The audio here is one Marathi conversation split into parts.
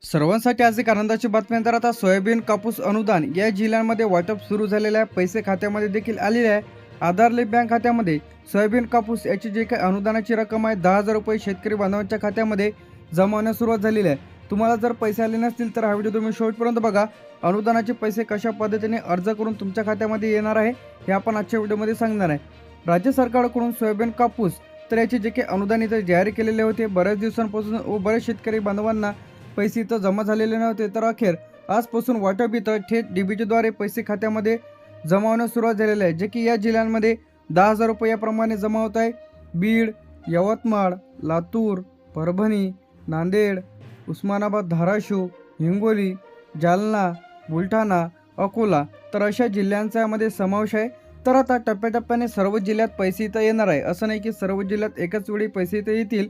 सर्वांसाठी आज एक आनंदाची बातमी आहे. तर आता सोयाबीन कापूस अनुदान या जिल्ह्यांमध्ये वाटप सुरू झालेलं आहे. पैसे खात्यामध्ये देखील आलेले आहे. आधार लिंक बँक खात्यामध्ये सोयाबीन कापूस याची जे काही अनुदानाची रक्कम आहे 10,000 रुपये शेतकरी बांधवांच्या खात्यामध्ये जमा होण्यास सुरुवात झालेली आहे. तुम्हाला जर पैसे आले नसतील तर हा व्हिडिओ तुम्ही शेवटपर्यंत बघा. अनुदानाचे पैसे कशा पद्धतीने अर्ज करून तुमच्या खात्यामध्ये येणार आहे हे आपण आजच्या व्हिडिओमध्ये सांगणार आहे. राज्य सरकारकडून सोयाबीन कापूस तर याचे जे काही अनुदान इथं जाहीर केलेले होते बऱ्याच दिवसांपासून व बरेच शेतकरी बांधवांना पैसे इथं जमा झालेले नव्हते, तर अखेर आजपासून वाटप इथं थेट डीबीटीद्वारे पैसे खात्यामध्ये जमा होण्यास सुरुवात झालेली आहे, जे की या जिल्ह्यांमध्ये 10,000 रुपये याप्रमाणे जमा होत आहे. बीड, यवतमाळ, लातूर, परभणी, नांदेड, उस्मानाबाद, धाराशिव, हिंगोली, जालना, बुलढाणा, अकोला तर अशा जिल्ह्यांचा यामध्ये समावेश आहे. तर आता टप्प्याटप्प्याने सर्व जिल्ह्यात पैसे इथं येणार आहे. असं नाही की सर्व जिल्ह्यात एकाच वेळी पैसे इथं येतील.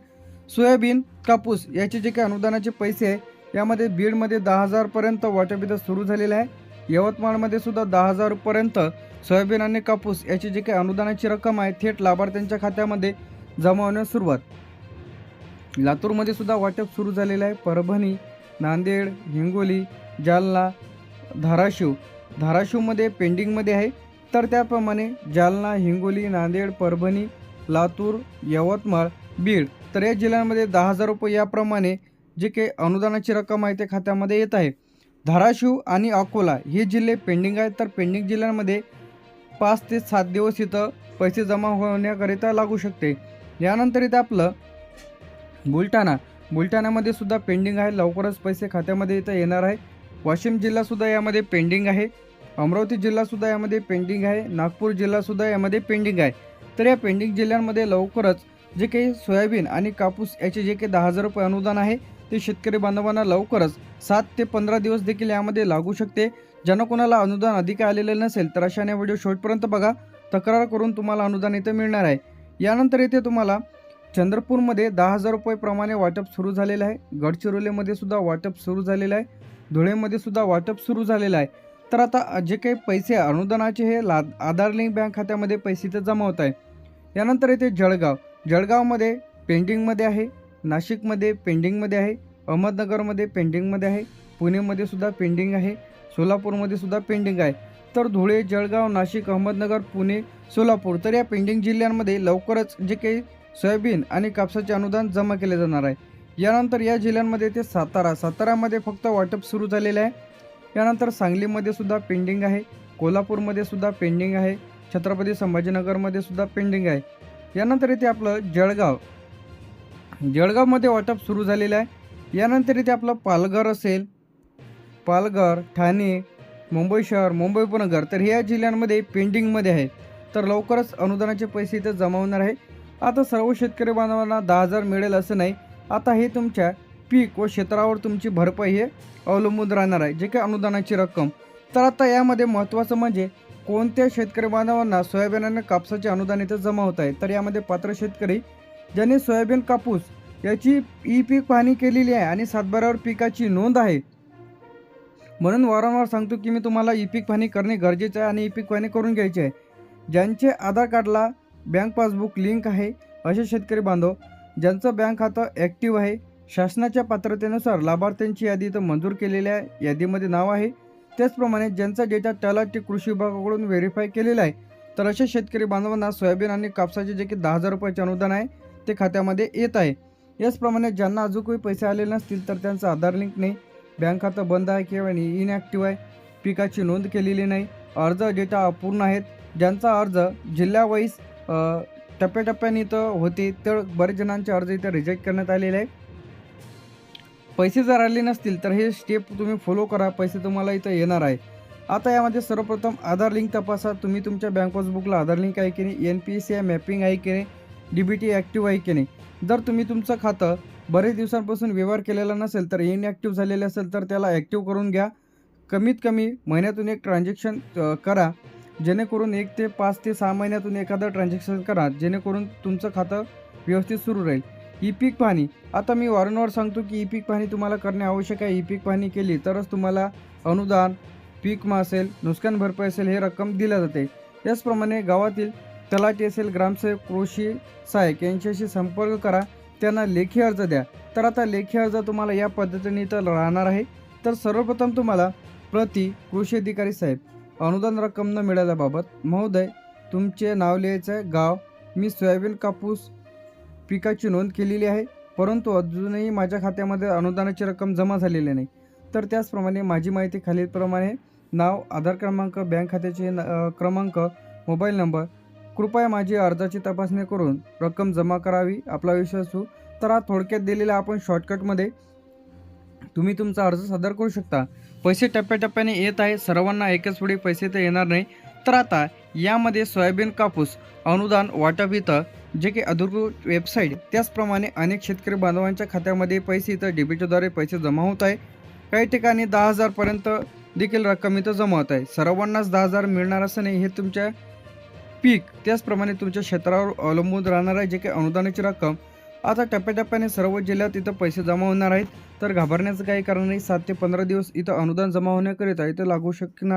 सोयाबीन कापूस याचे जे काही अनुदानाचे पैसे आहे यामध्ये बीडमध्ये 10,000 पर्यंत वाटप इथं सुरू झालेलं आहे. यवतमाळमध्ये सुद्धा 10,000 पर्यंत सोयाबीन आणि कापूस याची जे काही अनुदानाची रक्कम आहे थेट लाभार्थ्यांच्या खात्यामध्ये जमा होण्यास सुरुवात. लातूरमध्ये सुद्धा वाटप सुरू झालेलं आहे. परभणी, नांदेड, हिंगोली, जालना, धाराशिवमध्ये पेंडिंगमध्ये आहे. तर त्याप्रमाणे जालना, हिंगोली, नांदेड, परभणी, लातूर, यवतमाळ, बीड तर या जिल्ह्यांमध्ये 10,000 रुपये याप्रमाणे जे काही अनुदानाची रक्कम आहे ते खात्यामध्ये येत आहे. धाराशिव आणि अकोला हे जिल्हे पेंडिंग आहेत. तर पेंडिंग जिल्ह्यांमध्ये 5 ते 7 दिवस इथं पैसे जमा होण्याकरिता लागू शकते. यानंतर इथं आपलं बुलढाण्यामध्ये सुद्धा पेंडिंग आहे. लवकरच पैसे खात्यामध्ये इथं येणार आहे. वाशिम जिल्हासुद्धा यामध्ये पेंडिंग आहे. अमरावती जिल्हासुद्धा यामध्ये पेंडिंग आहे. नागपूर जिल्हासुद्धा यामध्ये पेंडिंग आहे. तर या पेंडिंग जिल्ह्यांमध्ये लवकरच जे काही सोयाबीन आणि कापूस याचे जे काही 10,000 रुपये अनुदान आहे ते शेतकरी बांधवांना लवकरच 7 ते 15 दिवस देखील यामध्ये लागू शकते. ज्यांना कोणाला अनुदान अधिक आलेलं नसेल तर अशाने व्हिडिओ शेवटपर्यंत बघा. तक्रार करून तुम्हाला अनुदान इथं मिळणार आहे. यानंतर इथे तुम्हाला चंद्रपूरमध्ये 10,000 रुपये प्रमाणे वाटप सुरू झालेलं आहे. गडचिरोलीमध्ये सुद्धा वाटप सुरू झालेलं आहे. धुळेमध्ये सुद्धा वाटप सुरू झालेलं आहे. तर आता जे काही पैसे अनुदानाचे हे आधार लिंक बँक खात्यामध्ये पैसे इथे जमा होत आहे. यानंतर इथे जळगावमध्ये पेंडिंगमध्ये आहे. नाशिकमध्ये पेंडिंगमध्ये आहे. अहमदनगरमध्ये पेंडिंगमध्ये आहे. पुणेमध्ये सुद्धा पेंडिंग आहे. सोलापूरमध्ये सुद्धा पेंडिंग आहे. तर धुळे, जळगाव, नाशिक, अहमदनगर, पुणे, सोलापूर तर या पेंडिंग जिल्ह्यांमध्ये लवकरच जे काही सोयाबीन आणि कापसाचे अनुदान जमा केले जाणार आहे. यानंतर या जिल्ह्यांमध्ये ते सातारामध्ये फक्त वाटप सुरू झालेलं आहे. यानंतर सांगलीमध्ये सुद्धा पेंडिंग आहे. कोल्हापूरमध्ये सुद्धा पेंडिंग आहे. छत्रपती संभाजीनगरमध्ये सुद्धा पेंडिंग आहे. यानंतर इथे आपलं जळगावमध्ये वाटप सुरू झालेलं आहे. यानंतर इथे आपलं पालघर, ठाणे, मुंबई शहर, मुंबई उपनगर तर ह्या जिल्ह्यांमध्ये पेंडिंगमध्ये आहे. तर लवकरच अनुदानाचे पैसे इथे जमा होणार आहे. आता सर्व शेतकरी बांधवांना 10,000 मिळेल असं नाही. आता हे तुमच्या पीक व क्षेत्रावर तुमची भरपाई हे अवलंबून राहणार आहे जे काही अनुदानाची रक्कम. तर आता यामध्ये महत्त्वाचं म्हणजे कोणत्या शेतकरी बांधवांना सोयाबीन आणि कापसाचे अनुदान इथं जमा होत आहे. तर यामध्ये पात्र शेतकरी ज्यांनी सोयाबीन कापूस याची पीक पाहणी केलेली आहे आणि सातबाऱ्यावर पिकाची नोंद आहे. म्हणून वारंवार सांगतो की मी तुम्हाला पीक पाहणी करणे गरजेचे आहे आणि पीक पाहणी करून घ्यायची आहे. ज्यांचे आधार कार्डला बँक पासबुक लिंक आहे असे शेतकरी बांधव, ज्यांचं बँक खातं ॲक्टिव्ह आहे, शासनाच्या पात्रतेनुसार लाभार्थ्यांची यादी इथं मंजूर केलेल्या यादीमध्ये नाव आहे. त्याचप्रमाणे ज्यांचा डेटा तलाठी कृषी विभागाकडून व्हेरीफाय केलेला आहे तर अशा शेतकरी बांधवांना सोयाबीन आणि कापसाचे जे की 10,000 रुपयाचे अनुदान आहे ते खात्यामध्ये येत आहे. याचप्रमाणे ज्यांना अजूनही पैसे आलेले नसतील तर त्यांचं आधार लिंक नाही, बँक खातं बंद आहे किंवा इनॲक्टिव्ह आहे, पिकाची नोंद केलेली नाही, अर्ज डेटा अपूर्ण आहेत, ज्यांचा अर्ज जिल्ह्यावाईज टप्प्याटप्प्याने इथं होते तर बरेच जणांचे अर्ज इथं रिजेक्ट करण्यात आलेले आहे. पैसे जर आले नसतील तर हे स्टेप तुम्ही फॉलो करा, पैसे तुम्हाला इथं येणार आहे. आता यामध्ये सर्वप्रथम आधार लिंक तपासा. तुम्ही तुमच्या बँक पासबुकला आधार लिंक आहे की नाही, NPCI मॅपिंग आहे की नाही, DBT ॲक्टिव्ह आहे की नाही. जर तुम्ही तुमचं खातं बरेच दिवसांपासून व्यवहार केलेला नसेल तर इनॲक्टिव्ह झालेले असेल तर त्याला ॲक्टिव्ह करून घ्या. कमीत कमी महिन्यातून एक ट्रान्झॅक्शन करा, जेणेकरून 1 ते 5 ते 6 महिन्यातून एखादं ट्रान्झॅक्शन करा, जेणेकरून तुमचं खातं व्यवस्थित सुरू राहील. पीक पाहणी, आता मी वारंवार सांगतो की पीक पाहणी तुम्हाला करणे आवश्यक आहे. पीक पाहणी केली तरच तुम्हाला अनुदान, पीक विमा असेल, नुकसान भरपाई असेल हे रक्कम दिल्या जाते. त्याचप्रमाणे गावातील तलाठी असेल, ग्रामसेवक, कृषी सहाय्यक यांच्याशी संपर्क करा. त्यांना लेखी अर्ज द्या. तर आता लेखी अर्ज तुम्हाला या पद्धतीने इथं राहणार आहे. तर सर्वप्रथम तुम्हाला प्रति कृषी अधिकारी साहेब, अनुदान रक्कम न मिळाल्याबाबत महोदय तुमचे नाव लिहायचं आहे, गाव, मी सोयाबीन कापूस पिकाची नोंद केलेली आहे, परंतु अजूनही माझ्या खात्यामध्ये अनुदानाची रक्कम जमा झालेली नाही. तर त्याचप्रमाणे माझी माहिती खालीलप्रमाणे: नाव, आधार क्रमांक, बँक खात्याचे क्रमांक, मोबाईल नंबर. कृपया माझी अर्जाची तपासणी करून रक्कम जमा करावी. आपला विश्वासू. तर हा थोडक्यात दिलेला आपण शॉर्टकटमध्ये तुम्ही तुमचा अर्ज सादर करू शकता. पैसे टप्प्याटप्प्याने येत आहे, सर्वांना एकाच वेळी पैसे तर येणार नाही. तर आता यामध्ये सोयाबीन कापूस अनुदान वाटप इथं जे की अधिकृत वेबसाईट, त्याचप्रमाणे अनेक शेतकरी बांधवांच्या खात्यामध्ये पैसे इथं डेबिटद्वारे पैसे जमा होत आहे. काही ठिकाणी 10,000 पर्यंत देखील रक्कम इथं जमा होत आहे. सर्वांनाच 10,000 मिळणार असं नाही, हे तुमच्या पीक त्याचप्रमाणे तुमच्या क्षेत्रावर अवलंबून राहणार आहे जे काही अनुदानाची रक्कम. आता टप्प्याटप्प्याने सर्व जिल्ह्यात इथं पैसे जमा होणार आहेत. तर घाबरण्याचं काही कारण नाही. 7 ते 15 दिवस इथं अनुदान जमा होण्याकरिता इथं लागू शकणार.